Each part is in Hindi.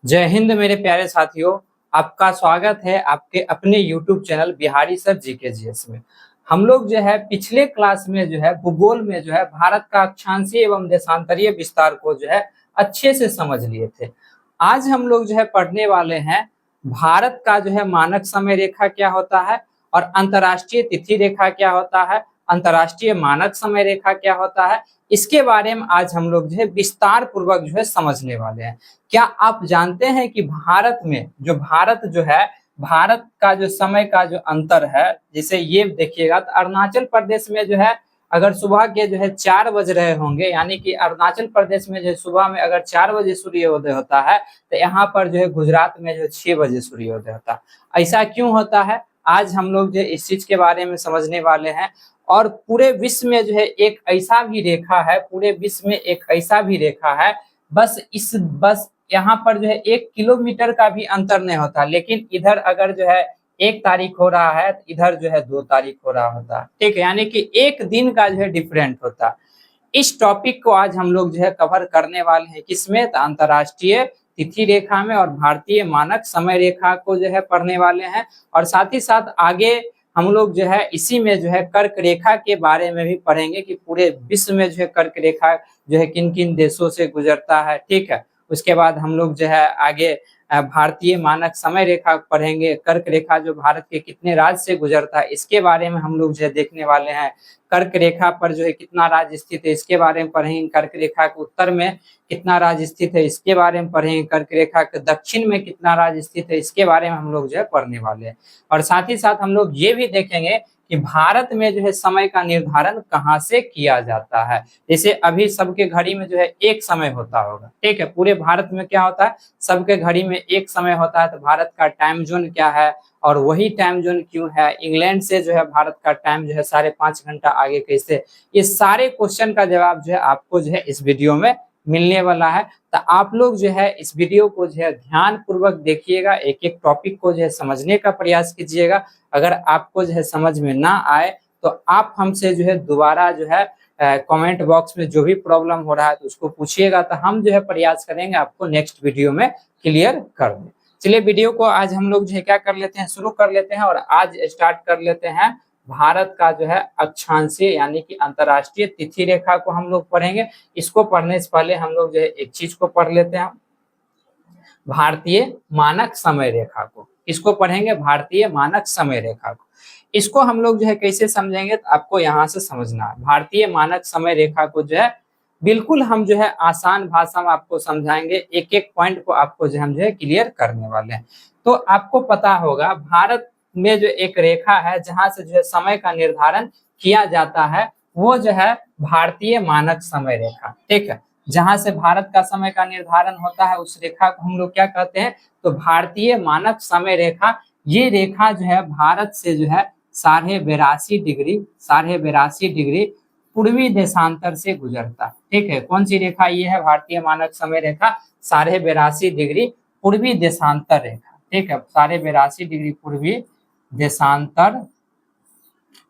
जय हिंद मेरे प्यारे साथियों। आपका स्वागत है आपके अपने YouTube channel Bihari sir GK GS में। हम लोग जो है पिछले क्लास में जो है भूगोल में जो है भारत का अक्षांशीय एवं देशांतरीय विस्तार को जो है अच्छे से समझ लिए थे। आज हम लोग जो है पढ़ने वाले हैं भारत का जो है मानक समय रेखा क्या होता है और अंतर्राष्ट्रीय तिथि रेखा क्या होता है, अंतर्राष्ट्रीय मानक समय रेखा क्या होता है। इसके बारे में आज हम लोग जो है विस्तार पूर्वक जो है समझने वाले हैं। क्या आप जानते हैं कि भारत में जो है भारत का जो समय का जो अंतर है, जैसे ये देखिएगा तो अरुणाचल प्रदेश में जो है अगर सुबह के जो है 4 बज रहे होंगे, यानी कि अरुणाचल प्रदेश में जो है सुबह में अगर 4 बजे सूर्योदय होता है तो यहाँ पर जो है गुजरात में जो है 6 बजे सूर्योदय होता है। ऐसा क्यों होता है, आज हम लोग जो इस चीज के बारे में समझने वाले हैं। और पूरे विश्व में जो है एक ऐसा भी रेखा है, पूरे विश्व में एक ऐसा भी रेखा है, बस यहाँ पर जो है 1 किलोमीटर का भी अंतर नहीं होता, लेकिन इधर अगर जो है 1 तारीख हो रहा है तो इधर जो है 2 तारीख हो रहा होता है। ठीक है, यानी कि एक दिन का जो है डिफरेंट होता है। इस टॉपिक को आज हम लोग जो है कवर करने वाले हैं, किसमें, तो अंतर्राष्ट्रीय तिथि रेखा में और भारतीय मानक समय रेखा को जो है पढ़ने वाले हैं। और साथ ही साथ आगे हम लोग जो है इसी में जो है कर्क रेखा के बारे में भी पढ़ेंगे कि पूरे विश्व में जो है कर्क रेखा जो है किन किन देशों से गुजरता है। ठीक है, उसके बाद हम लोग जो है आगे भारतीय मानक समय रेखा पढ़ेंगे। कर्क रेखा जो भारत के कितने राज्य से गुजरता है इसके बारे में हम लोग जो है देखने वाले हैं। कर्क रेखा पर जो है कितना राज्य स्थित है इसके बारे में पढ़ेंगे। कर्क रेखा के उत्तर में कितना राज्य स्थित है इसके बारे में पढ़ेंगे। कर्क रेखा के दक्षिण में कितना राज्य स्थित है इसके बारे में हम लोग जो है पढ़ने वाले हैं। और साथ ही साथ हम लोग ये भी देखेंगे कि भारत में जो है समय का निर्धारण कहाँ से किया जाता है। जैसे अभी सबके घड़ी में जो है एक समय होता होगा, ठीक है, पूरे भारत में क्या होता है, सबके घड़ी में एक समय होता है। तो भारत का टाइम जोन क्या है और वही टाइम जोन क्यों है, इंग्लैंड से जो है भारत का टाइम जो है 5.5 घंटा आगे कैसे, ये सारे क्वेश्चन का जवाब जो है आपको जो है इस वीडियो में मिलने वाला है। तो आप लोग जो है इस वीडियो को जो है ध्यान पूर्वक देखिएगा, एक एक टॉपिक को जो है समझने का प्रयास कीजिएगा। अगर आपको जो है समझ में ना आए तो आप हमसे जो है दोबारा जो है कमेंट बॉक्स में जो भी प्रॉब्लम हो रहा है तो उसको पूछिएगा, तो हम जो है प्रयास करेंगे आपको नेक्स्ट वीडियो में क्लियर कर दें। चलिए वीडियो को आज हम लोग जो है क्या कर लेते हैं, शुरू कर लेते हैं। और आज स्टार्ट कर लेते हैं भारत का जो है अक्षांशीय यानी कि अंतर्राष्ट्रीय तिथि रेखा को हम लोग पढ़ेंगे। इसको पढ़ने से पहले हम लोग जो है एक चीज को पढ़ लेते हैं, भारतीय मानक समय रेखा को। इसको पढ़ेंगे भारतीय मानक समय रेखा को। इसको हम लोग जो है कैसे समझेंगे तो आपको यहाँ से समझना है। भारतीय मानक समय रेखा को जो है बिल्कुल हम जो है आसान भाषा में आपको समझाएंगे, एक एक पॉइंट को आपको जो हम जो है क्लियर करने वाले हैं। तो आपको पता होगा भारत में जो एक रेखा है जहां से जो है समय का निर्धारण किया जाता है वो जो है भारतीय मानक समय रेखा। ठीक है, जहां से भारत का समय का निर्धारण होता है उस रेखा को हम लोग क्या कहते हैं, तो भारतीय मानक समय रेखा। ये रेखा जो है भारत से जो है 82.5 डिग्री पूर्वी देशांतर से गुजरता है। ठीक है, कौन सी रेखा ये है, भारतीय मानक समय रेखा 82.5 डिग्री पूर्वी देशांतर रेखा। ठीक है, 82.5 डिग्री पूर्वी देशांतर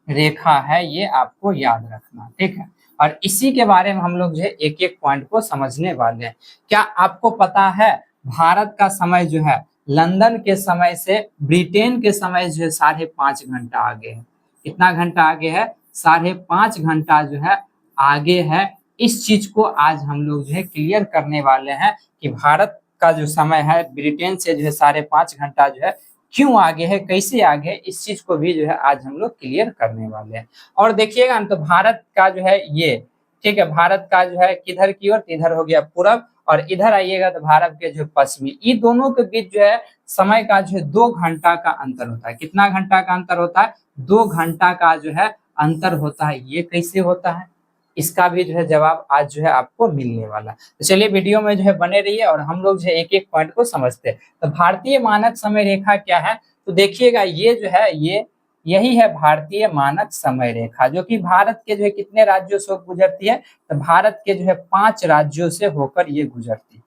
रेखा है, ये आपको याद रखना। ठीक है, और इसी के बारे में हम लोग जो है एक एक पॉइंट को समझने वाले हैं। क्या आपको पता है भारत का समय जो है लंदन के समय से ब्रिटेन के समय जो है 5.5 घंटा आगे है। कितना घंटा आगे है, 5.5 घंटा जो है आगे है। इस चीज को आज हम लोग जो है क्लियर करने वाले हैं कि भारत का जो समय है ब्रिटेन से जो है 5.5 घंटा जो है क्यों आगे है, कैसे आगे है, इस चीज को भी जो है आज हम लोग क्लियर करने वाले हैं। और देखिएगा तो भारत का जो है ये, ठीक है, भारत का जो है किधर की ओर, इधर हो गया पूरब, और इधर आइएगा तो भारत के जो पश्चिमी, ये दोनों के बीच जो है समय का जो है 2 घंटा का अंतर होता है। कितना घंटा का अंतर होता है, 2 घंटा का जो है अंतर होता है। ये कैसे होता है, इसका भी जो है जवाब आज जो है आपको मिलने वाला। तो चलिए वीडियो में जो है बने रहिए और हम लोग जो है एक एक पॉइंट को समझते हैं। तो भारतीय मानक समय रेखा क्या है, तो देखिएगा ये जो है ये यही है भारतीय मानक समय रेखा, जो कि भारत के जो है कितने राज्यों से गुजरती है, तो भारत के जो है 5 राज्यों से होकर ये गुजरती है।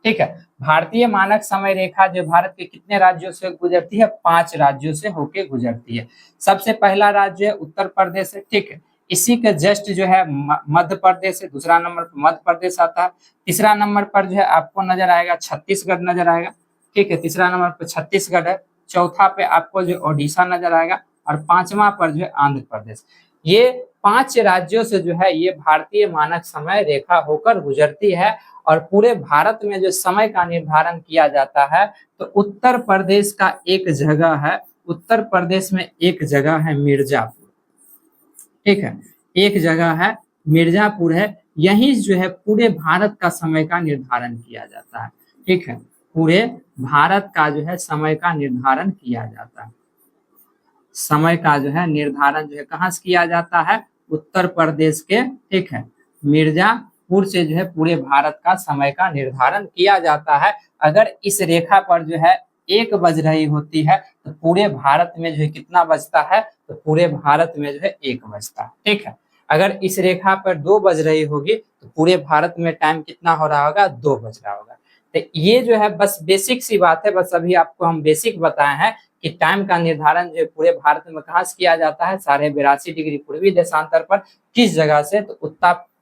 ठीक है, भारतीय मानक समय रेखा जो भारत के कितने राज्यों से गुजरती है, 5 राज्यों से होकर गुजरती है। सबसे पहला राज्य है उत्तर प्रदेश है। ठीक है, इसी के जस्ट जो है मध्य प्रदेश है, दूसरा नंबर पर मध्य प्रदेश आता है, तीसरा नंबर पर जो है आपको नजर आएगा छत्तीसगढ़ नजर आएगा, ठीक है, तीसरा नंबर पर छत्तीसगढ़ है, चौथा पे आपको जो ओडिशा नजर आएगा और पांचवा पर जो है आंध्र प्रदेश। ये 5 राज्यों से जो है ये भारतीय मानक समय रेखा होकर गुजरती है और पूरे भारत में जो समय का निर्धारण किया जाता है तो उत्तर प्रदेश का एक जगह है, उत्तर प्रदेश में एक जगह है मिर्जापुर, ठीक है, एक जगह है मिर्जापुर है, यही जो है पूरे भारत का समय का निर्धारण किया जाता है, ठीक है, पूरे भारत का जो है समय का निर्धारण किया जाता है, समय का जो है निर्धारण जो है कहाँ से किया जाता है, उत्तर प्रदेश के, ठीक है, मिर्जापुर से जो है पूरे भारत का समय का निर्धारण किया जाता है। अगर इस रेखा पर जो है 1 बज रही होती है तो पूरे भारत में जो है कितना बजता है, तो पूरे भारत में जो है 1 बजता है, ठीक है। अगर इस रेखा पर 2 बज रही होगी तो पूरे भारत में टाइम कितना हो रहा होगा, 2 बज रहा होगा। तो ये जो है बस बेसिक सी बात है, बस अभी आपको हम बेसिक बताए हैं कि टाइम का निर्धारण जो पूरे भारत में कहाँ से किया जाता है, 82.5 डिग्री पूर्वी देशांतर पर किस जगह से, तो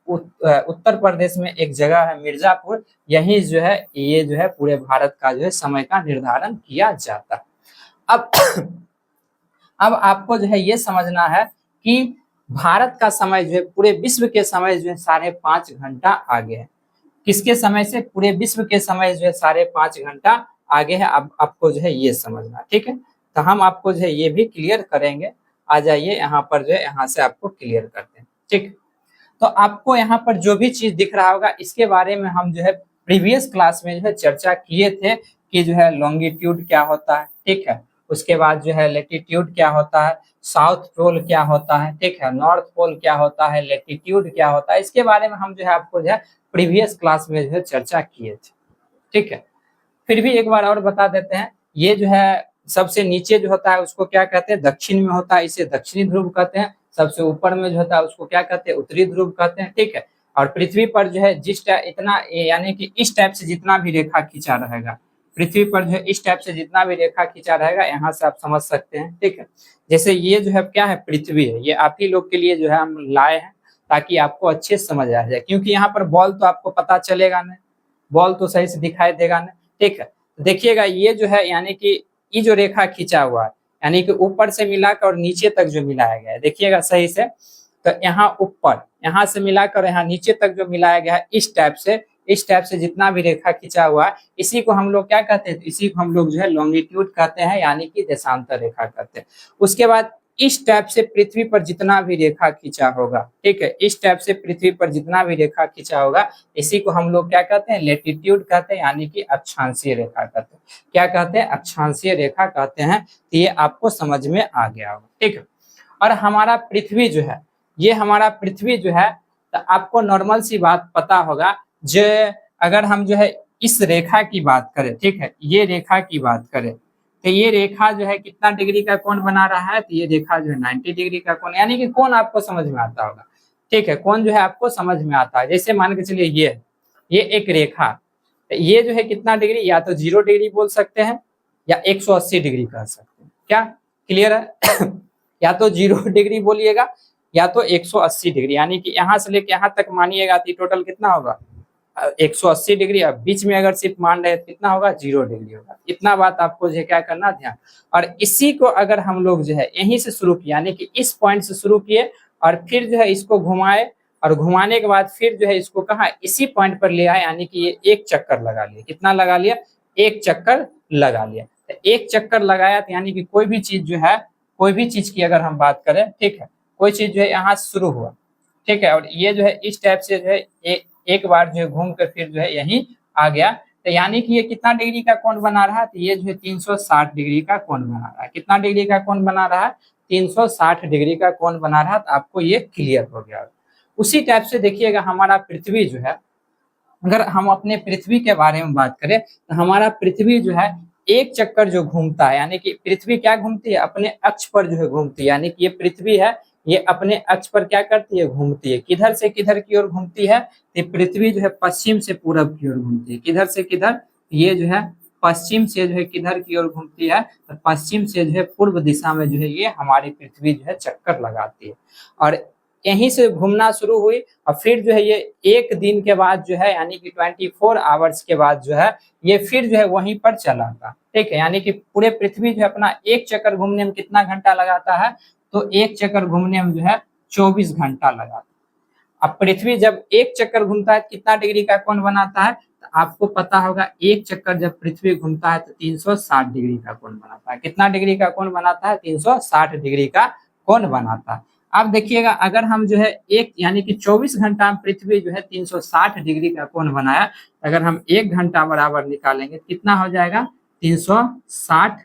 उत्तर प्रदेश में एक जगह है मिर्जापुर, यही जो है ये जो है पूरे भारत का जो है समय का निर्धारण किया जाता है। अब आपको जो है ये समझना है कि भारत का समय जो है पूरे विश्व के समय जो है 5.5 घंटा आगे है, किसके समय से, पूरे विश्व के समय जो है 5.5 घंटा आगे है। अब आपको जो है ये समझना, ठीक है, तो हम आपको जो है ये भी क्लियर करेंगे। आ जाइए यहाँ पर जो है, यहाँ से आपको क्लियर करते हैं, ठीक। तो आपको यहाँ पर जो भी चीज दिख रहा होगा इसके बारे में हम जो है प्रीवियस क्लास में जो है चर्चा किए थे कि जो है लॉन्गिट्यूड क्या होता है, ठीक है, उसके बाद जो है लेटीट्यूड क्या होता है, साउथ पोल क्या होता है, ठीक है, नॉर्थ पोल क्या होता है, लेटीट्यूड क्या होता है, इसके बारे में हम जो है आपको जो है प्रीवियस क्लास में जो है चर्चा किए थे, ठीक है। फिर भी एक बार और बता देते हैं, ये जो है सबसे नीचे जो होता है उसको क्या कहते हैं, दक्षिण में होता है, इसे दक्षिणी ध्रुव कहते हैं। सबसे ऊपर में जो होता है उसको क्या कहते हैं, उत्तरी ध्रुव कहते हैं, ठीक है। और पृथ्वी पर जो है जिस इतना यानी कि इस टाइप से जितना भी रेखा खींचा रहेगा, पृथ्वी पर जो है इस टाइप से जितना भी रेखा खींचा रहेगा, यहाँ से आप समझ सकते हैं, ठीक है। जैसे ये जो है क्या है, पृथ्वी है, ये आप ही लोग के लिए जो है हम लाए हैं ताकि आपको अच्छे से समझ आ जाए, क्योंकि यहाँ पर बॉल तो आपको पता चलेगा नहीं, बॉल तो सही से दिखाई देगा नहीं, ठीक है। देखिएगा ये जो है यानी कि ये जो रेखा खींचा हुआ है यानी कि ऊपर से मिलाकर और नीचे तक जो मिलाया गया है, देखिएगा सही से, तो यहाँ ऊपर, यहाँ से मिलाकर यहाँ नीचे तक जो मिलाया गया है इस टाइप से जितना भी रेखा खींचा हुआ है, इसी को हम लोग क्या कहते हैं, इसी को हम लोग जो है लॉन्गिट्यूड कहते हैं, यानी कि देशांतर रेखा कहते हैं। उसके बाद इस टाइप से पृथ्वी पर जितना भी रेखा खींचा होगा, ठीक है, इस टाइप से पृथ्वी पर जितना भी रेखा खींचा होगा, इसी को हम लोग क्या कहते हैं, लेटीट्यूड कहते हैं, यानी कि अक्षांशीय रेखा कहते हैं। क्या कहते हैं, अक्षांशीय रेखा कहते हैं। तो ये आपको समझ में आ गया होगा, ठीक है। और हमारा पृथ्वी जो है, ये हमारा पृथ्वी जो है, तो आपको नॉर्मल सी बात पता होगा, जो अगर हम जो है इस रेखा की बात करें, ठीक है, ये रेखा की बात करें, तो ये रेखा जो है कितना डिग्री का कोण बना रहा है, तो ये रेखा जो है 90 डिग्री का कोण, यानी कि कोण आपको समझ में आता होगा, ठीक है, कोण जो है आपको समझ में आता है। जैसे मान के चलिए ये एक रेखा, तो ये जो है कितना डिग्री, या तो 0 डिग्री बोल सकते हैं या 180 डिग्री कह सकते हैं, क्या क्लियर है? या तो 0 डिग्री बोलिएगा या तो 180 डिग्री, यानी कि यहाँ से लेके यहाँ तक मानिएगा तो टोटल कितना होगा, 180 डिग्री। अब बीच में अगर सिर्फ मान रहे तो कितना होगा, 0 डिग्री होगा। इतना बात आपको जो है क्या करना, ध्यान। और इसी को अगर हम लोग जो है यहीं से शुरू किए, यानी कि इस पॉइंट से शुरू किए और फिर जो है इसको घुमाए, और घुमाने के बाद फिर जो है इसको कहा इसी पॉइंट पर ले आए, यानी कि ये एक चक्कर लगा लिया। कितना लगा लिया, एक चक्कर लगा लिया। तो एक चक्कर लगाया तो यानी कि कोई भी चीज जो है, कोई भी चीज की अगर हम बात करें, ठीक है, कोई चीज जो है यहाँ से शुरू हुआ, ठीक है, और ये जो है इस टाइप से जो है एक बार जो है घूम कर फिर जो है यही आ गया, तो यानी कि ये कितना डिग्री का कोण बना रहा है, तो ये जो है 360 डिग्री का कोण बना रहा है। कितना डिग्री का कोण बना रहा है, 360 डिग्री का कोण बना रहा है। तो आपको ये क्लियर हो गया। उसी टाइप से देखिएगा हमारा पृथ्वी जो है, अगर हम अपने पृथ्वी के बारे में बात करें तो हमारा पृथ्वी जो है एक चक्कर जो घूमता है, यानी कि पृथ्वी क्या घूमती है, अपने अक्ष पर जो है घूमती है, यानी कि ये पृथ्वी है, ये अपने अक्ष पर क्या करती है, घूमती है। किधर से किधर की ओर घूमती है, तो पृथ्वी जो है पश्चिम से पूरब की ओर घूमती है। किधर से किधर, ये जो है पश्चिम से जो है किधर की ओर घूमती है, तो पश्चिम से जो है पूर्व दिशा में जो है ये हमारी पृथ्वी जो है चक्कर लगाती है। और यहीं से घूमना शुरू हुई और फिर जो है ये एक दिन के बाद जो है यानी कि 24 आवर्स के बाद जो है ये फिर जो है वहीं पर चला था। ठीक है, यानी कि पूरे पृथ्वी जो है अपना एक चक्कर घूमने में कितना घंटा लगाता है, तो एक चक्कर घूमने में जो है 24 घंटा लगाता है। अब पृथ्वी जब एक चक्कर घूमता है कितना डिग्री का कोण बनाता है, तो आपको पता होगा एक चक्कर जब पृथ्वी घूमता है तो 360 डिग्री का कोण बनाता है। कितना डिग्री का कोण बनाता है, 360 डिग्री का कोण बनाता है। अब देखिएगा अगर हम जो है एक यानी कि 24 घंटा में पृथ्वी जो है 360 डिग्री का कोण बनाया, अगर हम एक घंटा बराबर निकालेंगे कितना हो जाएगा, 360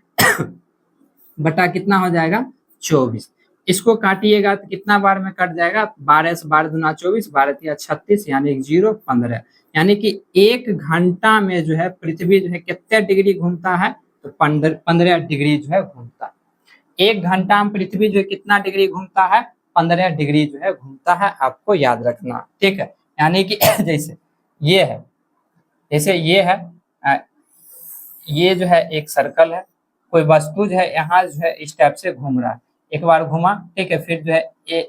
बटा कितना हो जाएगा, 24। इसको काटिएगा तो कितना बार में कट जाएगा, 12 से 12 दूना 24, 12 36 यानी 0 15, यानी कि एक घंटा में जो है पृथ्वी जो है कितने डिग्री घूमता है, तो 15 डिग्री जो है घूमता है। एक घंटा में पृथ्वी जो है कितना डिग्री घूमता है, 15 डिग्री जो है घूमता है, आपको याद रखना। ठीक है, यानी कि जैसे ये है, जैसे ये है ये जो है एक सर्कल है, कोई वस्तु जो है यहाँ जो है इस टाइप से घूम रहा है, एक बार घूमा, ठीक है, फिर जो है ये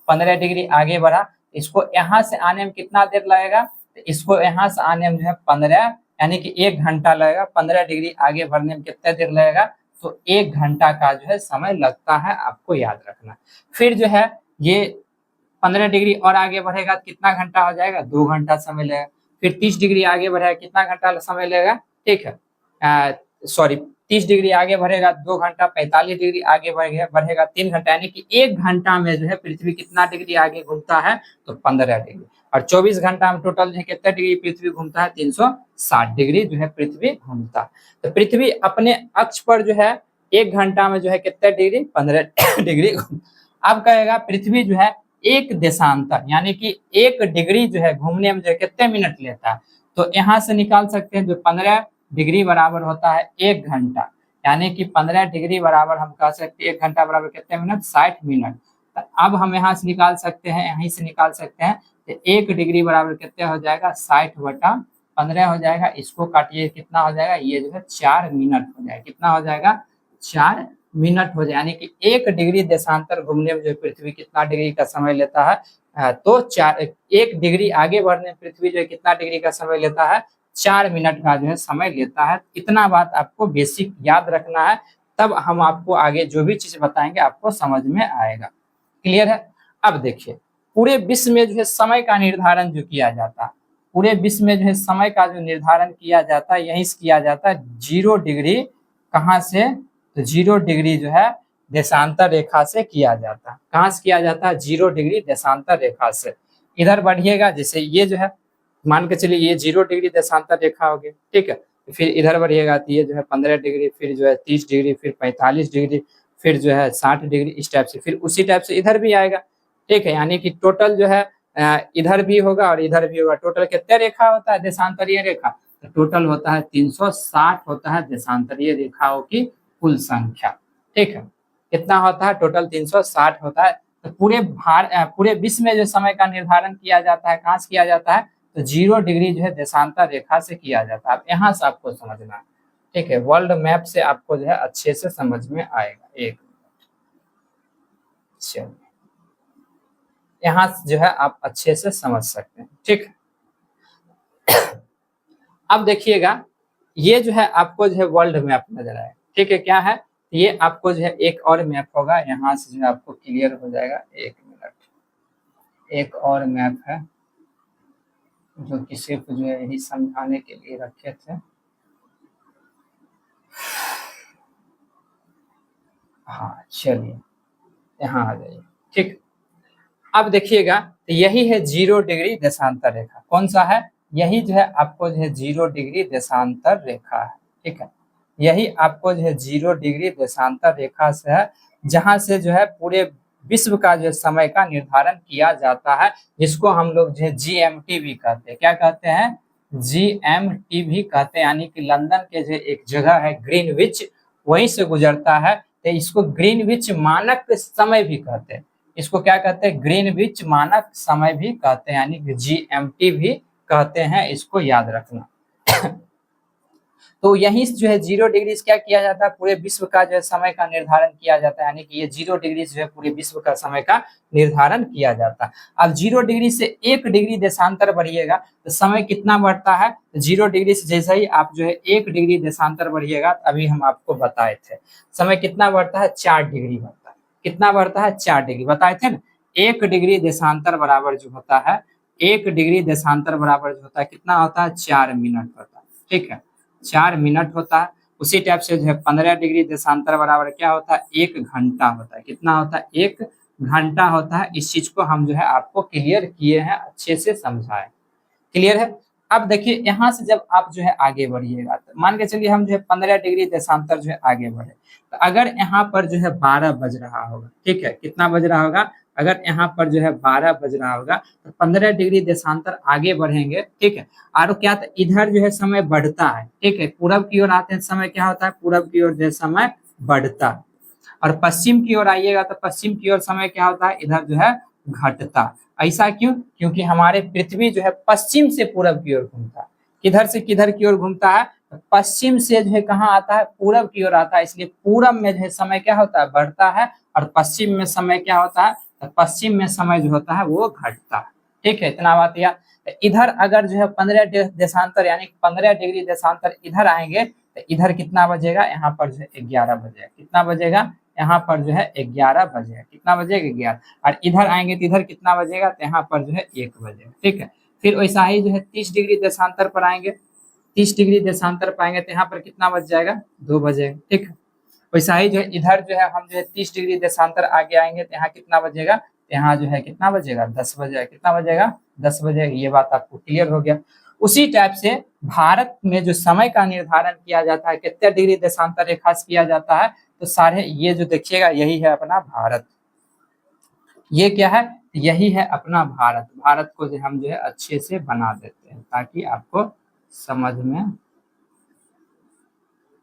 15 डिग्री आगे बढ़ा, इसको यहाँ से आने में कितना देर लगेगा, तो इसको यहाँ से आने में जो है 15 यानी कि एक घंटा लगेगा। 15 डिग्री आगे बढ़ने में कितना देर लगेगा, तो एक घंटा का जो है समय लगता है, आपको याद रखना। फिर जो है ये 15 डिग्री और आगे बढ़ेगा तो कितना घंटा हो जाएगा, 2 घंटा समय लगेगा। फिर 30 डिग्री आगे बढ़ेगा कितना घंटा समय लगेगा, ठीक है, सॉरी 30 डिग्री आगे बढ़ेगा 2 घंटा, 45 डिग्री आगे बढ़ेगा 3 घंटा, यानी कि एक घंटा में जो है पृथ्वी कितना डिग्री आगे घूमता है, तो 15 डिग्री। और 24 घंटा में टोटल जो है कितना डिग्री पृथ्वी घूमता है, 360 डिग्री जो है पृथ्वी घूमता है। तो पृथ्वी अपने अक्ष पर जो है एक घंटा में जो है कितना डिग्री, 15 डिग्री। अब कहेगा पृथ्वी जो है एक देशांतर यानी कि एक डिग्री जो है घूमने में जो है कितने मिनट लेता है, तो यहाँ से निकाल सकते हैं जो 15 डिग्री बराबर होता है एक घंटा, यानी कि 15 डिग्री बराबर हम कह सकते हैं एक घंटा बराबर कितने मिनट, 60 मिनट। तो अब हम यहाँ से निकाल सकते हैं, यहीं से निकाल सकते हैं, तो एक डिग्री बराबर कितने हो जाएगा, 60 बटा 15 हो जाएगा। इसको काटिए कितना हो जाएगा, ये जो है 4 मिनट हो जाएगा। कितना हो जाएगा, 4 मिनट हो जाए, यानी कि एक डिग्री देशांतर घूमने में जो पृथ्वी कितना डिग्री का समय लेता है, तो 1 डिग्री आगे बढ़ने पृथ्वी जो है कितना डिग्री का समय लेता है, 4 मिनट का जो है समय लेता है। इतना बात आपको बेसिक याद रखना है, तब हम आपको आगे जो भी चीज बताएंगे आपको समझ में आएगा। क्लियर है। अब देखिए पूरे विश्व में जो है समय का निर्धारण जो किया जाता है, पूरे विश्व में जो है समय का जो निर्धारण किया जाता है यहीं से किया जाता है 0 डिग्री, कहाँ से, तो 0 डिग्री जो है देशांतर रेखा से किया जाता है। कहाँ से किया जाता है, 0 डिग्री देशांतर रेखा से। इधर बढ़िएगा, जैसे ये जो है मान के चलिए ये 0 डिग्री देशांतर रेखा हो गई, ठीक है, फिर इधर बढ़िएगा तो ये जो है 15 डिग्री, फिर जो है 30 डिग्री, फिर 45 डिग्री, फिर जो है 60 डिग्री, इस टाइप से। फिर उसी टाइप से इधर भी आएगा, ठीक है, यानी कि टोटल जो है इधर भी होगा और इधर भी होगा। टोटल कितने रेखा होता है देशांतरीय रेखा, तो टोटल होता है 360 होता है देशांतरीय रेखाओं की कुल संख्या। ठीक है, कितना होता है, टोटल 360 होता है। तो पूरे विश्व में जो समय का निर्धारण किया जाता है कहाँ से किया जाता है, तो 0 डिग्री जो है देशांतर रेखा से किया जाता है। यहाँ से आपको समझना है, ठीक है, वर्ल्ड मैप से आपको जो है अच्छे से समझ में आएगा। एक चलिए यहाँ जो है आप अच्छे से समझ सकते हैं। ठीक, अब देखिएगा ये जो है आपको जो है वर्ल्ड मैप नजर आएगा। ठीक है, क्या है, ये आपको जो है एक और मैप होगा, यहाँ से जो है आपको क्लियर हो जाएगा। एक मिनट, एक और मैप है जो कि सिर्फ जो है यही समझाने के लिए रखे थे। हाँ चलिए यहाँ आ जाइए। ठीक, अब देखिएगा तो यही है 0 डिग्री देशांतर रेखा। कौन सा है, यही जो है आपको जो है 0 डिग्री देशांतर रेखा है। ठीक है, यही आपको जो है 0 डिग्री देशांतर रेखा से है, जहां से जो है पूरे विश्व का जो समय का निर्धारण किया जाता है, जिसको हम लोग जो है GMT भी कहते हैं। क्या कहते हैं, GMT भी कहते हैं, यानी कि लंदन के जो एक जगह है ग्रीनविच, वहीं से गुजरता है, तो इसको ग्रीनविच मानक समय भी कहते हैं। इसको क्या कहते हैं, ग्रीनविच मानक समय भी कहते हैं, यानी कि GMT भी कहते हैं। इसको याद रखना। तो यही जो है 0 डिग्री क्या किया जाता है, पूरे विश्व का जो है समय का निर्धारण किया जाता है, यानी कि ये 0 डिग्री जो है पूरे विश्व का समय का निर्धारण किया जाता है। अब 0 डिग्री से 1 डिग्री देशांतर बढ़िएगा तो समय कितना बढ़ता है, 0 डिग्री से जैसे ही आप जो है 1 डिग्री देशांतर बढ़िएगा, अभी हम आपको बताए थे समय कितना बढ़ता है, 4 डिग्री बढ़ता है। कितना बढ़ता है, 4 डिग्री बताए थे ना। 1 डिग्री देशांतर बराबर जो होता है, 1 डिग्री देशांतर बराबर जो होता है कितना होता है, 4 मिनट होता है। ठीक है, 4 मिनट होता है। उसी टाइप से जो है 15 डिग्री देशांतर बराबर क्या होता है, 1 घंटा होता है। कितना होता है, 1 घंटा होता है। इस चीज को हम जो है आपको क्लियर किए हैं, अच्छे से समझाए। क्लियर है। अब देखिए यहाँ से जब आप जो है आगे बढ़िएगा, तो मान के चलिए हम जो है 15 डिग्री देशांतर जो है आगे बढ़े, तो अगर यहाँ पर जो है 12 बज रहा होगा, ठीक है, कितना बज रहा होगा, अगर यहाँ पर जो है 12 बज रहा होगा तो 15 डिग्री देशांतर आगे बढ़ेंगे। ठीक है, और क्या था, इधर जो है समय बढ़ता है। ठीक है, पूरब की ओर आते हैं समय क्या होता है, पूरब की ओर जो है समय बढ़ता है। और पश्चिम की ओर आइएगा तो पश्चिम की ओर समय क्या होता है, इधर जो है घटता। ऐसा क्यों, क्योंकि हमारे पृथ्वी जो है पश्चिम से पूरब की ओर घूमता है। किधर से किधर की ओर घूमता है, पश्चिम से जो है कहाँ आता है, पूरब की ओर आता है। इसलिए पूरब में जो है समय क्या होता है, बढ़ता है, और पश्चिम में समय क्या होता है, तो पश्चिम में समय जो होता है वो घटता है। ठीक है, इतना बात याद। इधर अगर जो है 15 देशांतर यानी 15 डिग्री देशांतर इधर आएंगे तो इधर कितना बजेगा, यहाँ पर जो है 11 बजेगा। कितना बजेगा, यहाँ पर जो है 11 बजेगा। कितना बजेगा, 11। और इधर आएंगे तो इधर कितना बजेगा, तो यहाँ पर जो है 1 बजेगा। ठीक है, फिर वैसा ही जो है 30 डिग्री देशांतर पर आएंगे, 30 डिग्री देशांतर पाएंगे तो यहाँ पर कितना बज जाएगा, 2 बजेगा। ठीक है, वैसा ही जो है इधर जो है हम जो है 30 डिग्री देशांतर आगे आएंगे तो यहाँ कितना बजेगा, तो यहाँ जो है कितना बजेगा, 10 बजेगा। कितना बजेगा, 10 बजेगा। ये बात आपको क्लियर हो गया। उसी टाइप से भारत में जो समय का निर्धारण किया जाता है, कितने डिग्री देशांतर रेखा से किया जाता है, तो सारे ये जो देखिएगा यही है अपना भारत। ये क्या है, यही है अपना भारत। भारत को जो हम जो है अच्छे से बना देते हैं ताकि आपको समझ में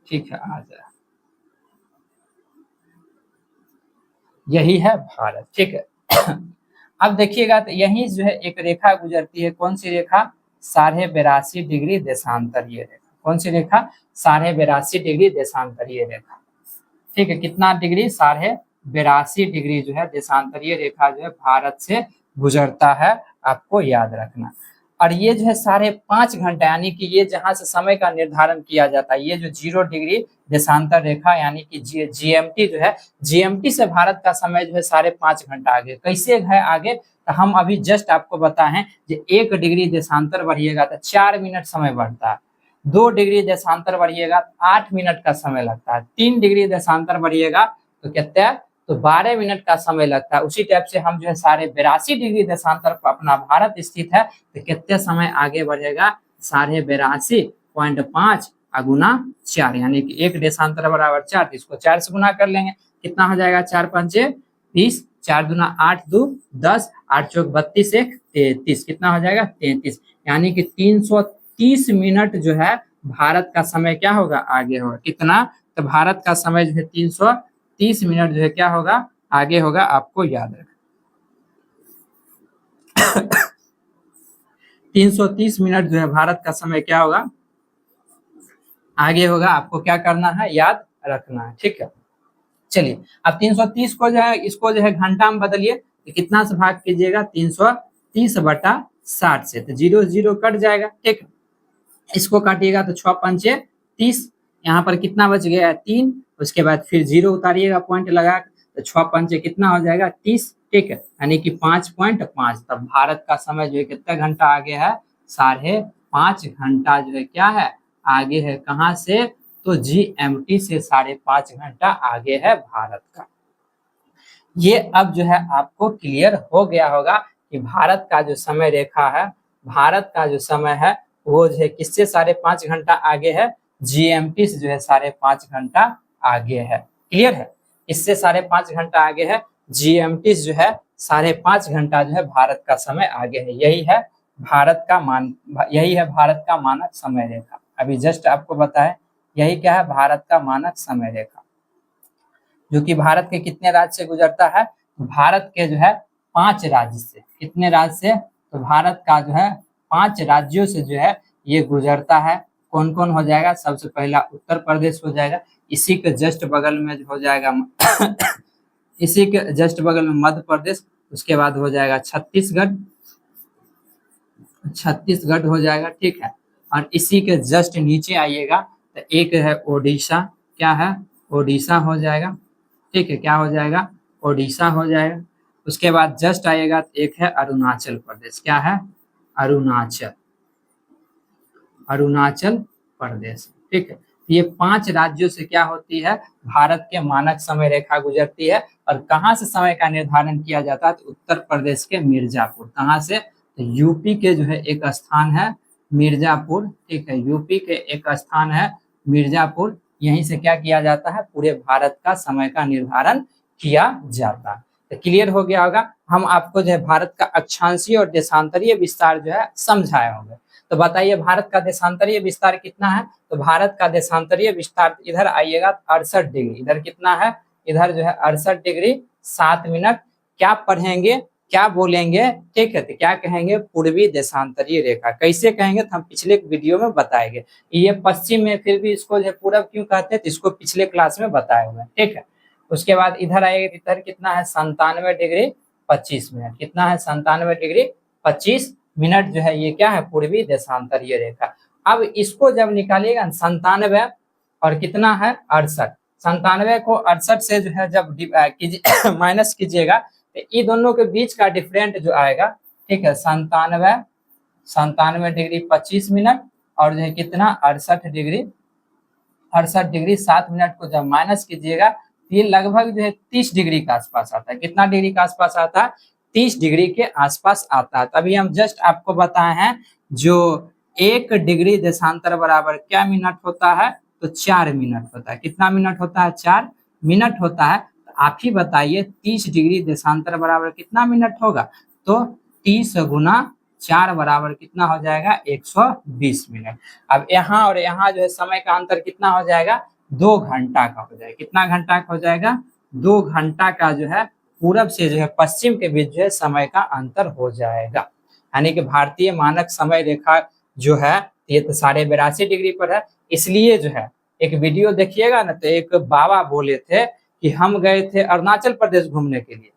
ठीक है आ जाए। यही है भारत। ठीक है, अब देखिएगा तो यही जो है एक रेखा गुजरती है। कौन सी रेखा, 82.5 डिग्री देशांतरीय रेखा। कौन सी रेखा, 82.5 डिग्री देशांतरीय रेखा। ठीक है, कितना डिग्री, 82.5 डिग्री जो है देशांतरीय रेखा जो है भारत से गुजरता है, आपको याद रखना। और ये जो है 5.5 घंटा यानी कि ये जहां से समय का निर्धारण किया जाता है, ये जो 0 डिग्री देशांतर रेखा यानी कि जीएमटी जो है, जीएमटी से भारत का समय जो है 5.5 घंटा आगे। कैसे है आगे, तो हम अभी जस्ट आपको बताएं कि 1 डिग्री देशांतर बढ़िएगा तो 4 मिनट समय बढ़ता है, 2 डिग्री देशांतर बढ़िएगा 8 मिनट का समय लगता है, 3 डिग्री देशांतर बढ़िएगा तो कितना, तो 12 मिनट का समय लगता है। उसी टाइप से हम जो है 82.5 डिग्री देशांतर पर अपना भारत स्थित है, तो कितने समय आगे बढ़ेगा, 82.5 गुना 4 यानी कि 1 देशांतर बराबर 4, इसको 4 से गुना कर लेंगे। कितना हो जाएगा, 4 पंचे 30, 4 दूना 8, 2 10, 8 चौक 32, 1 33। कितना हो जाएगा, 33। यानी कि 330 मिनट जो है भारत का समय क्या होगा, आगे होगा। कितना, तो भारत का समय जो है 330 मिनट जो है क्या होगा, आगे होगा। आपको याद रखना 330 मिनट जो है भारत का समय क्या होगा, आगे होगा। आपको क्या करना है, याद रखना है। ठीक है, चलिए अब 330 को जो है इसको जो है घंटा में बदलिए, तो कितना से भाग कीजिएगा, 330/60 से, तो 0 0 कट जाएगा। ठीक, इसको काटिएगा तो 6 पंचे 30, यहाँ पर कितना बच गया है, 3। उसके बाद फिर 0 उतारिएगा पॉइंट लगा, तो 6 पंचे कितना हो जाएगा, 30। ठीक है, यानी कि 5.5। तब भारत का समय जो है कितना घंटा आगे है, 5.5 घंटा जो है क्या है, आगे है। कहाँ से, तो जीएमटी से 5.5 घंटा आगे है भारत का। ये अब जो है आपको क्लियर हो गया होगा कि भारत का जो समय रेखा है, भारत का जो समय है वो जो है किससे 5.5 घंटा आगे है, जीएमटी से जो है 5.5 घंटा आगे है। क्लियर है, इससे 5.5 घंटा आगे है, जीएमटी जो है 5.5 घंटा जो है भारत का समय आगे है। यही है भारत का यही है भारत का मानक समय रेखा। अभी जस्ट आपको बताए, यही क्या है, भारत का मानक समय रेखा, जो कि भारत के कितने राज्य से गुजरता है, भारत के जो है 5 राज्य से। कितने राज्य से, तो भारत का जो है 5 राज्यों से जो है ये गुजरता है। कौन कौन हो जाएगा? सबसे पहला उत्तर प्रदेश हो जाएगा, इसी के जस्ट बगल में हो जाएगा इसी के जस्ट बगल में मध्य प्रदेश, उसके बाद हो जाएगा छत्तीसगढ़, छत्तीसगढ़ हो जाएगा, ठीक है। और इसी के जस्ट नीचे आइएगा तो एक है ओडिशा, क्या है? ओडिशा हो जाएगा, ठीक है। क्या हो जाएगा? ओडिशा हो जाएगा। उसके बाद जस्ट आएगा तो एक है अरुणाचल प्रदेश, क्या है? अरुणाचल, अरुणाचल प्रदेश, ठीक है। ये 5 राज्यों से क्या होती है? भारत के मानक समय रेखा गुजरती है। और कहाँ से समय का निर्धारण किया जाता है? तो उत्तर प्रदेश के मिर्जापुर। कहाँ से? तो यूपी के जो है एक स्थान है मिर्जापुर, ठीक है। यूपी के एक स्थान है मिर्जापुर, यहीं से क्या किया जाता है? पूरे भारत का समय का निर्धारण किया जाता है। तो क्लियर हो गया होगा। हम आपको जो है भारत का अक्षांशीय और देशांतरीय विस्तार जो है समझाए होंगे। तो बताइए भारत का देशांतरीय विस्तार कितना है? तो भारत का देशांतरीय विस्तार, इधर आइएगा 68 डिग्री, इधर कितना है? इधर जो है 68 डिग्री 7 मिनट। क्या पढ़ेंगे, क्या बोलेंगे, ठीक है? तो क्या कहेंगे? पूर्वी देशांतरीय रेखा। कैसे कहेंगे? तो हम पिछले वीडियो में बताएंगे। ये पश्चिम में, फिर भी इसको जो पूरब क्यों कहते हैं? तो इसको पिछले क्लास में बताए हुए, ठीक है। उसके बाद इधर आइए, इधर कितना है? 97 डिग्री 25 मिनट। कितना है? 97 डिग्री 25 मिनट जो है ये क्या है? पूर्वी देशांतरीय रेखा। अब इसको जब निकालिएगा 97 और कितना है? 68, 97 को 68 से जो है जब माइनस कीजिएगा तो ये दोनों के बीच का डिफरेंट जो आएगा, ठीक है, 97 डिग्री 25 मिनट और जो है कितना? 68 डिग्री 7 मिनट को जब माइनस कीजिएगा तो ये लगभग जो है 30 डिग्री के आसपास आता है। कितना डिग्री के आसपास आता है? 30 डिग्री के आसपास आता है। तभी हम जस्ट आपको बताए हैं जो 1 डिग्री देशांतर बराबर क्या मिनट होता है? तो 4 मिनट होता है। कितना मिनट होता है? 4 मिनट होता है। तो आप ही बताइए 30 डिग्री देशांतर बराबर कितना मिनट होगा? तो 30 गुना 4 बराबर कितना हो जाएगा? 120 मिनट। अब यहाँ और यहाँ जो है समय का अंतर कितना हो जाएगा? 2 घंटा का हो जाएगा। कितना घंटा का हो जाएगा? 2 घंटा का जो है पूरब से जो है पश्चिम के बीच जो है समय का अंतर हो जाएगा। यानी कि भारतीय मानक समय रेखा जो है ये तो 82.5 डिग्री पर है। इसलिए जो है एक वीडियो देखिएगा ना, तो एक बाबा बोले थे कि हम गए थे अरुणाचल प्रदेश घूमने के लिए,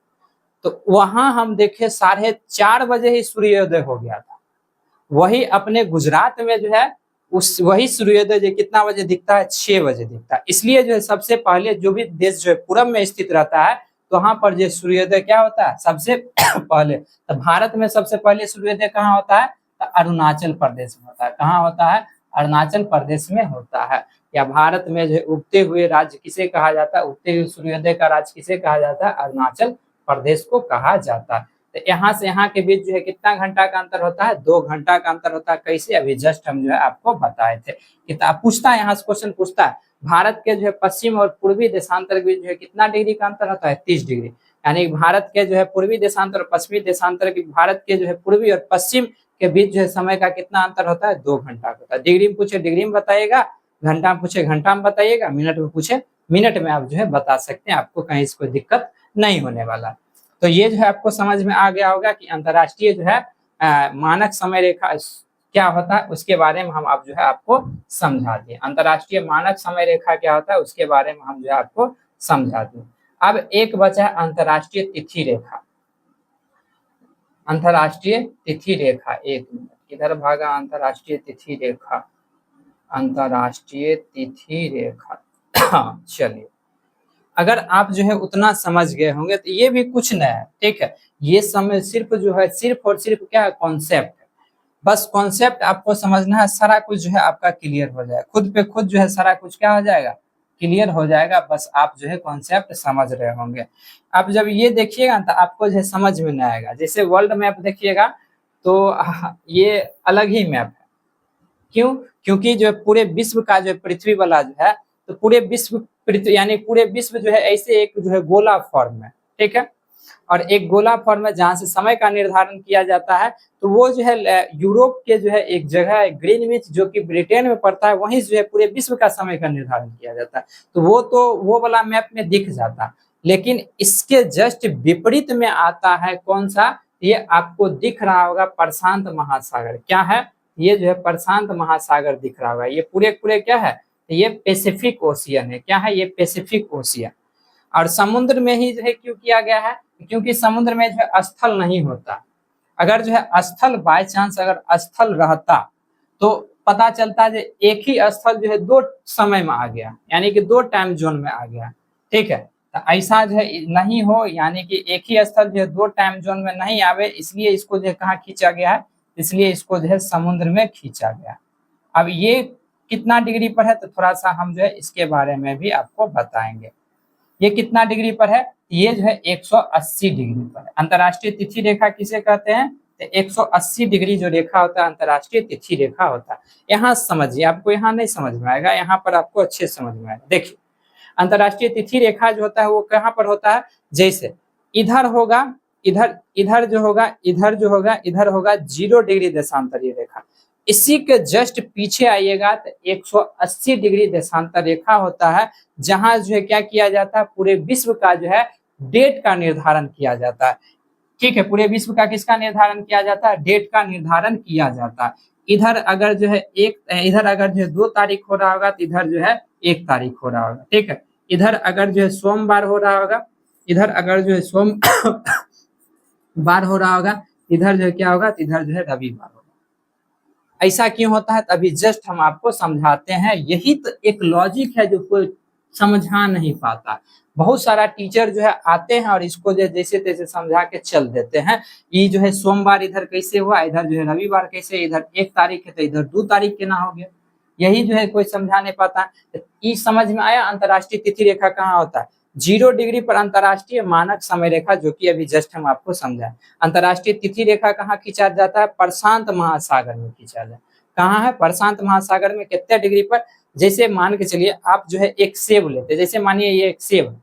तो वहां हम देखे 4:30 बजे ही सूर्योदय हो गया था। वही अपने गुजरात में जो है वही सूर्योदय जो कितना बजे दिखता है? 6 बजे दिखता है। इसलिए जो है सबसे पहले जो भी देश जो है पूरब में स्थित रहता है तो वहां पर जो सूर्योदय क्या होता है? सबसे पहले। तो भारत में सबसे पहले सूर्योदय कहाँ होता है? तो अरुणाचल प्रदेश में होता है। कहाँ होता है? अरुणाचल प्रदेश में होता है। या भारत में जो उगते हुए राज्य किसे कहा जाता है? उगते हुए सूर्योदय का राज्य किसे कहा जाता है? अरुणाचल प्रदेश को कहा जाता है। तो यहाँ से यहाँ के बीच जो है कितना घंटा का अंतर होता है? 2 घंटा का अंतर होता है। कैसे? अभी जस्ट हम जो है आपको बताए थे। किताब पूछता है, यहाँ से क्वेश्चन पूछता है भारत के जो है पश्चिम और पूर्वी देशांतर के बीच जो है कितना डिग्री का अंतर होता है? 30 डिग्री। यानी भारत के जो है पूर्वी देशांतर और पश्चिमी देशांतर की, भारत के जो है पूर्वी और पश्चिम के बीच जो है समय का कितना अंतर होता है? 2 घंटा का होता है। डिग्री में पूछे डिग्री में बताइएगा, घंटा में पूछे घंटा में बताइएगा, मिनट में पूछे मिनट में आप जो है बता सकते हैं। आपको कहीं से कोई दिक्कत नहीं होने वाला। तो ये जो है आपको समझ में आ गया होगा कि अंतरराष्ट्रीय जो है मानक समय रेखा क्या होता है, उसके बारे में हम आप जो है आपको समझा दिए। अंतरराष्ट्रीय मानक समय रेखा क्या होता है उसके बारे में हम जो है आपको समझा दिए। अब एक बचा है अंतरराष्ट्रीय तिथि रेखा। अंतरराष्ट्रीय तिथि रेखा, एक मिनट इधर भागा। अंतरराष्ट्रीय तिथि रेखा, अंतरराष्ट्रीय तिथि रेखा चलिए, अगर आप जो है उतना समझ गए होंगे तो ये भी कुछ नहीं है, ठीक है। ये समय सिर्फ जो है सिर्फ और सिर्फ क्या है? कॉन्सेप्ट। बस कॉन्सेप्ट आपको समझना है, सारा कुछ जो है आपका क्लियर हो जाएगा। खुद पे खुद जो है सारा कुछ क्या हो जाएगा? क्लियर हो जाएगा। बस आप जो है कॉन्सेप्ट समझ रहे होंगे। आप जब ये देखिएगा तो आपको जो है समझ में नहीं आएगा। जैसे वर्ल्ड मैप देखिएगा तो ये अलग ही मैप है। क्यों? क्योंकि जो पूरे विश्व का जो पृथ्वी वाला जो है, तो पूरे विश्व पृथ्वी यानी पूरे विश्व जो है ऐसे एक जो है गोला फॉर्म में, ठीक है। और एक गोला फॉर्म में जहां से समय का निर्धारण किया जाता है, तो वो जो है यूरोप के जो है एक जगह है ग्रीनविच, जो कि ब्रिटेन में पड़ता है, वहीं जो है पूरे विश्व का समय का निर्धारण किया जाता है। तो वो वाला मैप में दिख जाता। लेकिन इसके जस्ट विपरीत में आता है कौन सा? ये आपको दिख रहा होगा प्रशांत महासागर। क्या है? ये जो है प्रशांत महासागर दिख रहा होगा, ये पूरे पूरे क्या है, ये पैसिफिक ओशियन है। क्या है, ये पैसिफिक ओशियन। और समुद्र में ही जो है क्यों किया गया है, क्योंकि समुद्र में जो है स्थल नहीं होता। अगर जो है स्थल बाय चांस अगर स्थल रहता तो पता चलता है एक ही स्थल जो है दो समय में आ गया, यानी कि दो टाइम जोन में आ गया। ठीक है, तो ऐसा जो है नहीं हो, यानी कि एक ही स्थल जो है दो टाइम जोन में नहीं आवे, इसलिए इसको जो है कहाँ खींचा गया है, इसलिए इसको जो है समुद्र में खींचा गया। अब ये कितना डिग्री पर है, तो थोड़ा सा हम जो है इसके बारे में भी आपको बताएंगे। ये कितना डिग्री पर है, ये जो है 180 डिग्री पर है। अंतरराष्ट्रीय तिथि रेखा किसे कहते हैं, तो 180 डिग्री जो रेखा होता है अंतरराष्ट्रीय तिथि रेखा होता है। यहाँ समझिए, आपको यहाँ नहीं समझ में आएगा, यहाँ पर आपको अच्छे समझ में आएगा। देखिए अंतरराष्ट्रीय तिथि रेखा जो होता है वो कहाँ पर होता है, जैसे इधर होगा, इधर इधर जो होगा, इधर जो होगा, इधर होगा 0 डिग्री देशांतरीय रेखा। इसी के जस्ट पीछे आइएगा तो 180 डिग्री देशांतर रेखा होता है, जहां जो है क्या किया जाता है, पूरे विश्व का जो है डेट का निर्धारण किया जाता है। ठीक है, पूरे विश्व का किसका निर्धारण किया जाता है, डेट का निर्धारण किया जाता है। इधर अगर जो है इधर अगर जो है 2 तारीख हो रहा होगा तो इधर जो है 1 तारीख हो रहा होगा। ठीक है, इधर अगर जो है सोमवार हो रहा होगा, इधर अगर जो है सोम बार हो रहा होगा, इधर जो है क्या होगा, इधर जो है रविवार होगा। ऐसा क्यों होता है, अभी जस्ट हम आपको समझाते हैं। यही तो एक लॉजिक है जो कोई समझा नहीं पाता। बहुत सारा टीचर जो है आते हैं और इसको जो जैसे तैसे समझा के चल देते हैं। ये जो है सोमवार इधर कैसे हुआ, इधर जो है रविवार कैसे, इधर 1 तारीख है तो इधर 2 तारीख के ना हो गया, यही जो है कोई समझा नहीं पाता। ये समझ में आया, अंतरराष्ट्रीय तिथि रेखा कहाँ होता है, 0 डिग्री पर अंतरराष्ट्रीय मानक समय रेखा, जो कि अभी जस्ट हम आपको समझाए। अंतरराष्ट्रीय तिथि रेखा कहाँ खींचा जाता है, प्रशांत महासागर में खींचा जाता है। कहाँ है, प्रशांत महासागर में। कितने डिग्री पर, जैसे मान के चलिए आप जो है एक सेब लेते, जैसे मानिए ये एक सेब,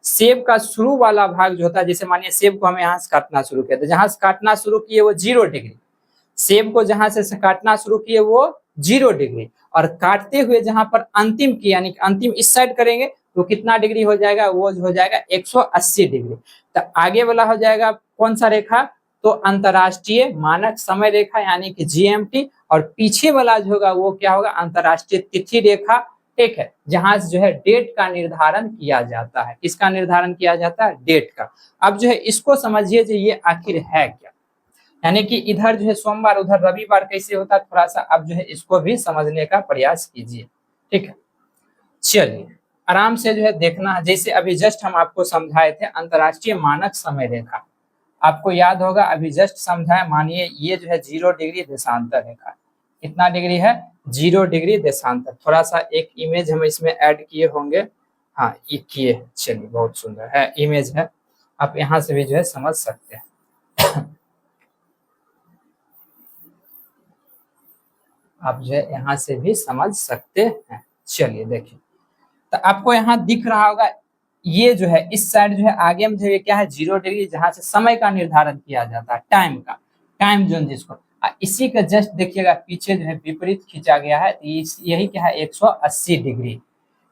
सेब का शुरू वाला भाग जो होता है, जैसे मानिए सेब को हमें यहाँ से काटना शुरू किया, तो जहां से काटना शुरू किए वो 0 डिग्री, सेब को जहां से काटना शुरू किए वो 0 डिग्री, और काटते हुए जहां पर अंतिम की, यानी अंतिम इस साइड करेंगे तो कितना डिग्री हो जाएगा, वो हो जाएगा 180 डिग्री। तो आगे वाला हो जाएगा कौन सा रेखा, तो अंतरराष्ट्रीय मानक समय रेखा यानी कि जीएमटी, और पीछे वाला जो होगा वो क्या होगा, अंतरराष्ट्रीय तिथि रेखा। ठीक है, जहां से जो है डेट का निर्धारण किया जाता है। किसका निर्धारण किया जाता है, डेट का। अब जो है इसको समझिए जो ये आखिर है क्या, यानी कि इधर जो है सोमवार उधर रविवार कैसे होता है, थोड़ा सा अब जो है इसको भी समझने का प्रयास कीजिए। ठीक है, चलिए आराम से जो है देखना है। जैसे अभी जस्ट हम आपको समझाए थे अंतरराष्ट्रीय मानक समय रेखा, आपको याद होगा अभी जस्ट समझाए। मानिए ये जो है 0 डिग्री देशांतर रेखा, कितना डिग्री है, 0 डिग्री देशांतर। थोड़ा सा एक इमेज हम इसमें ऐड किए होंगे, हाँ ये किए, चलिए बहुत सुंदर है इमेज है, आप यहाँ से भी जो है समझ सकते हैं। आप जो है यहाँ से भी समझ सकते हैं। चलिए देखिए, तो आपको यहाँ दिख रहा होगा, ये जो है इस साइड जो है आगे में जो है क्या है, 0 डिग्री, जहां से समय का निर्धारण किया जाता है, टाइम का, टाइम जोन जिसको। इसी का जस्ट देखिएगा पीछे जो है विपरीत खींचा गया है, यही क्या है 180 डिग्री।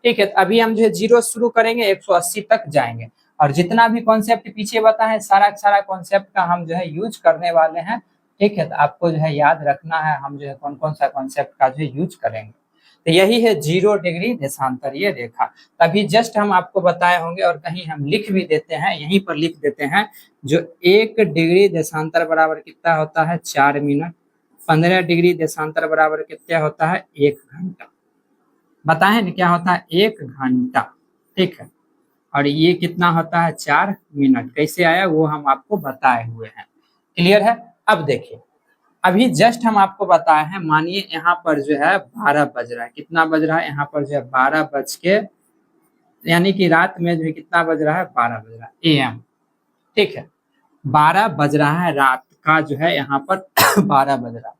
ठीक है, तो अभी हम जो है 0 शुरू करेंगे 180 तक जाएंगे, और जितना भी कॉन्सेप्ट पीछे बताए सारा सारा कॉन्सेप्ट का हम जो है यूज करने वाले हैं। ठीक है, तो आपको जो है याद रखना है हम जो है कौन कौन सा कॉन्सेप्ट का जो है यूज करेंगे। तो यही है 0 डिग्री देशांतरीय रेखा। तभी जस्ट हम आपको बताए होंगे, और कहीं हम लिख भी देते हैं, यहीं पर लिख देते हैं, जो 1 डिग्री देशांतर बराबर कितना होता है, 4 मिनट। 15 डिग्री देशांतर बराबर कितना होता है, 1 घंटा। बताए ना क्या होता है, 1 घंटा। ठीक है, और ये कितना होता है, 4 मिनट। कैसे आया वो हम आपको बताए हुए हैं। क्लियर है। अब देखिए, अभी जस्ट हम आपको बताए हैं, मानिए यहाँ पर जो है 12 बज रहा है, कितना बज रहा है, यहाँ पर जो है 12 बज के, यानी कि रात में जो है कितना बज रहा है, 12 बज रहा है AM। ठीक है, 12 बज रहा है रात का जो है यहाँ पर 12 बज रहा है।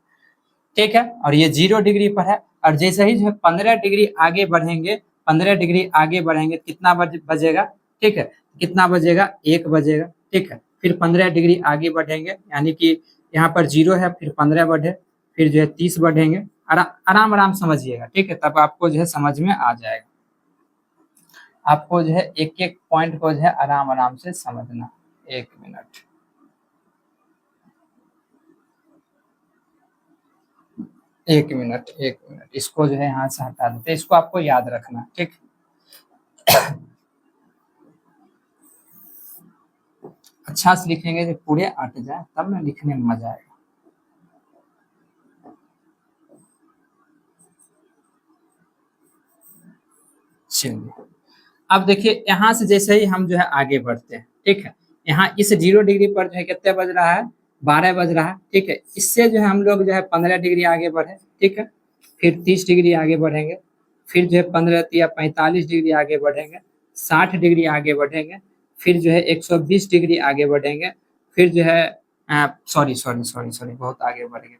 ठीक है, और ये 0 डिग्री पर है, और जैसे ही जो है 15 डिग्री आगे बढ़ेंगे, 15 डिग्री आगे बढ़ेंगे कितना बजेगा, ठीक है, कितना बजेगा, 1 बजेगा। ठीक है, फिर 15 डिग्री आगे बढ़ेंगे, यानी कि यहाँ पर 0 है, फिर 15 बढ़े, फिर जो है 30 बढ़ेंगे। आराम आराम समझिएगा। ठीक है, तब आपको जो है समझ में आ जाएगा। आपको जो है एक एक पॉइंट को जो है आराम आराम से समझना। 1 मिनट, एक मिनट, इसको जो है यहाँ से हटा देते हैं, इसको आपको याद रखना, ठीक। अच्छा से लिखेंगे जो पूरे अट जाए तब ना लिखने में मजा आएगा। चलिए, अब देखिए यहाँ से जैसे ही हम जो है आगे बढ़ते हैं, ठीक है, यहाँ इस 0 डिग्री पर जो है कितने बज रहा है, 12 बज रहा है, ठीक है। इससे जो है हम लोग जो है 15 डिग्री आगे बढ़े, ठीक है, फिर 30 डिग्री आगे बढ़ेंगे, फिर जो है 15 या 45 डिग्री आगे बढ़ेंगे, 60 डिग्री आगे बढ़ेंगे, फिर जो है 120 डिग्री आगे बढ़ेंगे, फिर जो है सॉरी सॉरी सॉरी सॉरी बहुत आगे बढ़ गए।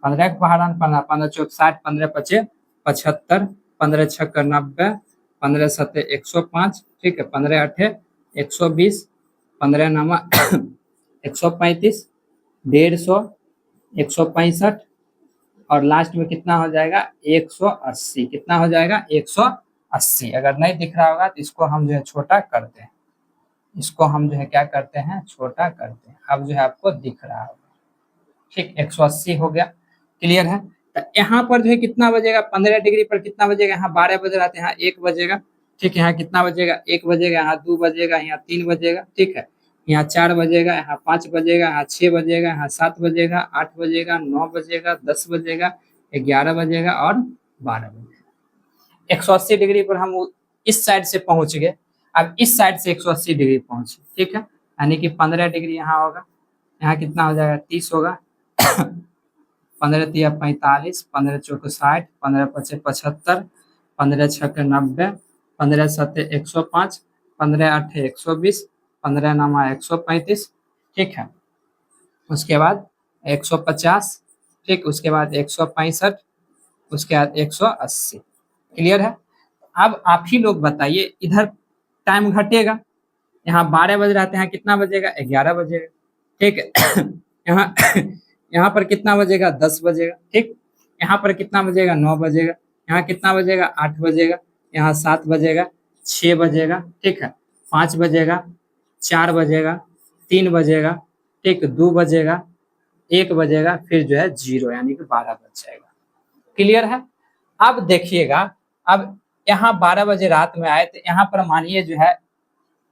15 के पहाड़ान 15, 15 चौक 60, 15 पचे 75, 15 छक्का 90, 15 सत्ते 105, ठीक है, 15 अठे 120, 15 नमा 135, 150, 165 और लास्ट में कितना हो जाएगा 180। कितना हो जाएगा 180। अगर नहीं दिख रहा होगा तो इसको हम जो है छोटा करते हैं, इसको हम जो है क्या करते हैं, छोटा करते हैं। अब जो है आपको दिख रहा होगा, ठीक, 180 हो गया। क्लियर है। तो यहाँ पर जो है कितना बजेगा, 15 डिग्री पर कितना बजेगा, यहाँ 12 बज रहा था, यहाँ 1 बजेगा, ठीक है, यहाँ कितना बजेगा 1 बजेगा, यहाँ 2 बजेगा, यहाँ 3 बजेगा, ठीक है, यहाँ 4 बजेगा, यहाँ 5 बजेगा, यहाँ 6 बजेगा, यहाँ 7 बजेगा, 8 बजेगा, 9 बजेगा, 10 बजेगा, 11 बजेगा और 12 बजेगा। 180 डिग्री पर हम इस साइड से पहुंच गए। अब इस साइड से 180 डिग्री पहुंचे, ठीक है, यानी कि 15 डिग्री यहाँ होगा, यहाँ कितना हो जाएगा 30 होगा, 15 तिया 45, 15 चौके 60, 15 पचे 75, 15 छक्के 90, 15 सत्ते 105, 15 अठे 120, 15 नमा 135, ठीक है, उसके बाद 150, ठीक, उसके बाद 165, उसके बाद 180। क्लियर है। अब आप ही लोग बताइए, इधर टाइम घटेगा, यहाँ 12 बज रहा था, यहाँ कितना बजेगा 11 बजेगा, ठीक है, यहाँ यहाँ पर कितना बजेगा 10 बजेगा, ठीक, यहाँ पर कितना बजेगा 9 बजेगा, यहाँ कितना बजेगा 8 बजेगा, यहाँ 7 बजेगा, 6 बजेगा, ठीक है, 5 बजेगा, 4 बजेगा, 3 बजेगा, ठीक, 2 बजेगा, 1 बजेगा, फिर जो है 0 यानी कि 12 बज जाएगा। क्लियर है। अब देखिएगा, अब यहाँ 12 बजे रात में आए तो यहाँ पर मानिए जो है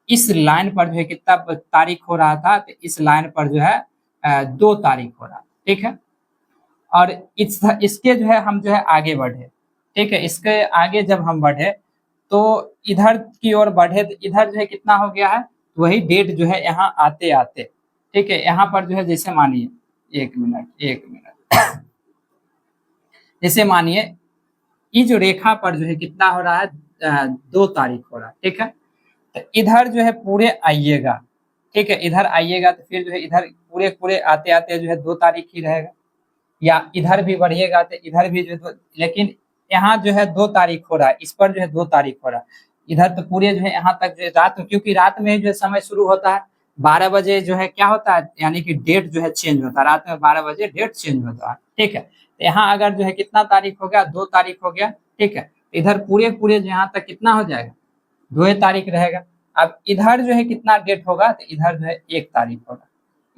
इस लाइन पर जो है कितना तारीख हो रहा था, तो इस लाइन पर जो है 2 तारीख हो रहा, ठीक है, और इसके जो है हम जो है आगे बढ़े, ठीक है, इसके आगे जब हम बढ़े तो इधर की ओर बढ़े तो इधर जो है कितना हो गया है, वही डेट जो है यहाँ आते आते, ठीक है, यहाँ पर जो है जैसे मानिए 1 मिनट जैसे मानिए ये जो रेखा पर जो है कितना हो रहा है 2 तारीख हो रहा है, ठीक है, तो इधर जो है पूरे आइएगा, ठीक है, इधर आइएगा तो फिर जो है इधर पूरे पूरे आते आते जो है 2 तारीख ही रहेगा, या इधर भी बढ़िएगा तो इधर भी जो है लेकिन यहाँ जो है 2 तारीख हो रहा है, इस पर जो है 2 तारीख हो रहा है, इधर तो पूरे जो है यहाँ तक जो है रात में, क्योंकि रात में जो है समय शुरू होता है 12 बजे जो है क्या होता है, यानी कि डेट जो है चेंज होता है, रात में 12 बजे डेट चेंज होता है, ठीक है, तो यहाँ अगर जो है कितना तारीख हो गया 2 तारीख हो गया, ठीक है, इधर पूरे पूरे यहाँ तक कितना हो जाएगा 2 तारीख रहेगा। अब इधर जो है कितना डेट होगा, तो इधर जो है 1 तारीख होगा,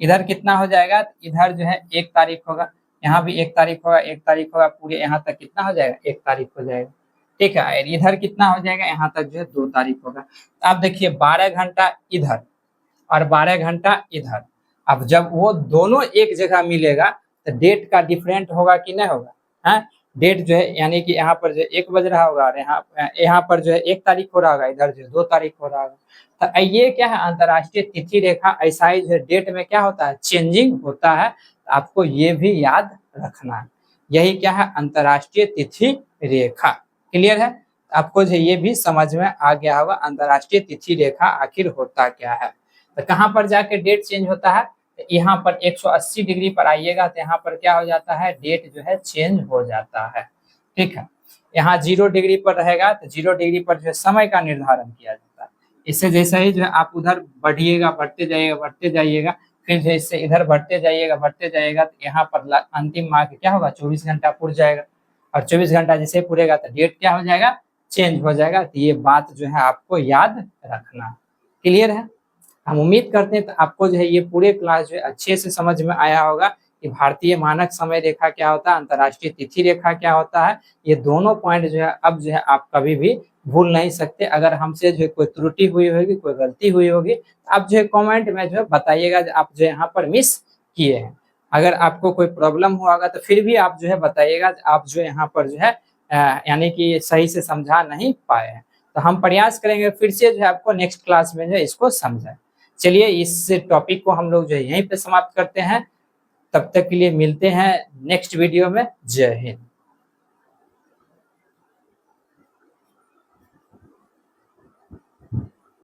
इधर कितना हो जाएगा, तो इधर जो है 1 तारीख होगा, यहाँ भी 1 तारीख होगा, 1 तारीख होगा, पूरे यहाँ तक कितना हो जाएगा 1 तारीख हो जाएगा, ठीक है, और इधर कितना हो जाएगा यहाँ तक जो है 2 तारीख होगा। तो आप देखिए 12 घंटा इधर और 12 घंटा इधर, अब जब वो दोनों एक जगह मिलेगा तो डेट का डिफरेंट होगा कि नहीं होगा, है डेट जो है यानी कि यहाँ पर जो 1 बज रहा होगा और यहाँ पर जो है 1 तारीख हो रहा होगा, इधर जो 2 तारीख हो रहा होगा। तो ये क्या है अंतरराष्ट्रीय तिथि रेखा, ऐसा ही जो है डेट में क्या होता है चेंजिंग होता है, आपको ये भी याद रखना है। यही क्या है अंतरराष्ट्रीय तिथि रेखा। क्लियर है। आपको जो ये भी समझ में आ गया होगा अंतरराष्ट्रीय तिथि रेखा आखिर होता क्या है। तो कहाँ पर जाके डेट चेंज होता है, यहाँ पर 180 डिग्री पर आइएगा तो यहाँ पर क्या हो जाता है डेट जो है चेंज हो जाता है, ठीक है। यहाँ 0 डिग्री पर रहेगा तो 0 डिग्री पर जो है समय का निर्धारण किया जाता है। इससे जैसे ही जो है आप उधर बढ़िएगा, बढ़ते जाइएगा, फिर जैसे इधर बढ़ते जाइएगा तो यहाँ पर अंतिम मार्क क्या होगा 24 घंटा पूर जाएगा, और 24 घंटा जैसे पूरेगा तो डेट क्या हो जाएगा चेंज हो जाएगा। तो ये बात जो है आपको याद रखना। क्लियर है। हम उम्मीद करते हैं तो आपको जो है ये पूरे क्लास जो है अच्छे से समझ में आया होगा कि भारतीय मानक समय रेखा क्या होता है, अंतर्राष्ट्रीय तिथि रेखा क्या होता है। ये दोनों पॉइंट जो है अब जो है आप कभी भी भूल नहीं सकते। अगर हमसे जो है कोई त्रुटि हुई होगी, कोई गलती हुई होगी, आप जो है कमेंट में जो है बताइएगा, आप जो यहाँ पर मिस किए हैं। अगर आपको कोई प्रॉब्लम हुआ होगा तो फिर भी आप जो है बताइएगा, आप जो यहाँ पर जो है यानी कि सही से समझा नहीं पाए हैं। तो हम प्रयास करेंगे फिर से जो है आपको नेक्स्ट क्लास में जो है इसको समझाएं। चलिए इस टॉपिक को हम लोग जो है यहीं पे समाप्त करते हैं। तब तक के लिए मिलते हैं नेक्स्ट वीडियो में। जय हिंद।